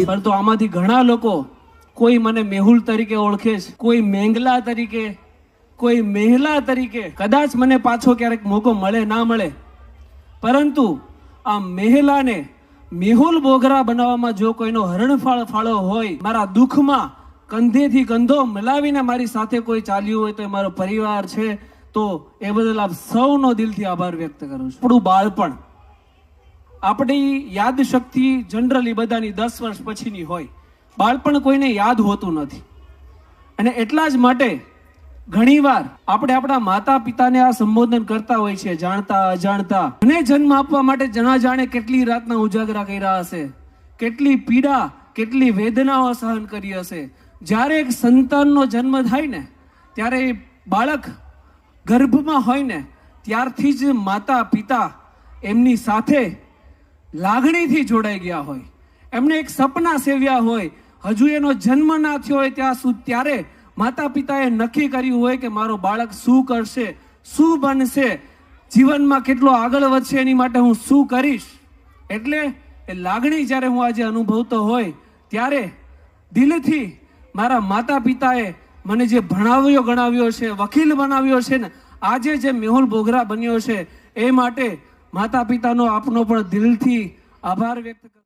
પરંતુ આમાંથી ઘણા લોકો કોઈ મને મેહુલ તરીકે ઓળખે છે, કોઈ મેંગલા તરીકે, કોઈ મહેલા તરીકે. કદાચ મને પાછો ક્યારેક મોકો મળે ના મળે, પરંતુ આ મહેલાને મેહુલ બોગરા બનાવવામાં જો કોઈનો હરણફાળ ફાળો હોય, મારા દુઃખમાં કંધેથી કંધો મિલાવીને મારી સાથે કોઈ ચાલ્યું હોય તો એ મારો પરિવાર છે, તો એ બદલ આપ સૌનો દિલથી આભાર વ્યક્ત કરું છું. આપણું બાળપણ, આપણી યાદ શક્તિ જનરલી બધાની 10 વર્ષ પછીની હોય. બાળપણ કોઈને યાદ હોતું નથી, અને એટલા જ માટે ઘણીવાર આપણે આપણા માતા પિતાને આ સંબોધન કરતા હોય છે, જાણતા અજાણતા. મને જન્મ આપવા માટે જણા જાણે કેટલી રાતના ઉજાગરા કર્યા હશે, કેટલી પીડા, કેટલી વેદનાઓ સહન કરી હશે. જ્યારે એક સંતાનનો જન્મ થાય ને, ત્યારે બાળક ગર્ભમાં હોય ને, ત્યારથી જ માતા પિતા એમની સાથે લાગણીથી જોડાઈ ગયા હોય, એમને એક સપના સેવ્યા હોય. હજુ એનો જન્મ ના થયો હોય ત્યાં સુધી, ત્યારે માતા પિતાએ નક્કી કર્યું હોય કે મારો બાળક શું કરશે, શું બનશે, જીવનમાં કેટલો આગળ વધશે, એની માટે હું શું કરીશ. એટલે એ લાગણી જ્યારે હું આજે અનુભવતો હોય, ત્યારે દિલથી મારા માતા પિતાએ મને જે ભણાવ્યો ગણાવ્યો છે, વકીલ બનાવ્યો છે ને, આજે જે મેહુલ બોગરા બન્યો છે, એ માટે માતા પિતાનો આપનો પણ દિલથી આભાર વ્યક્ત કરું.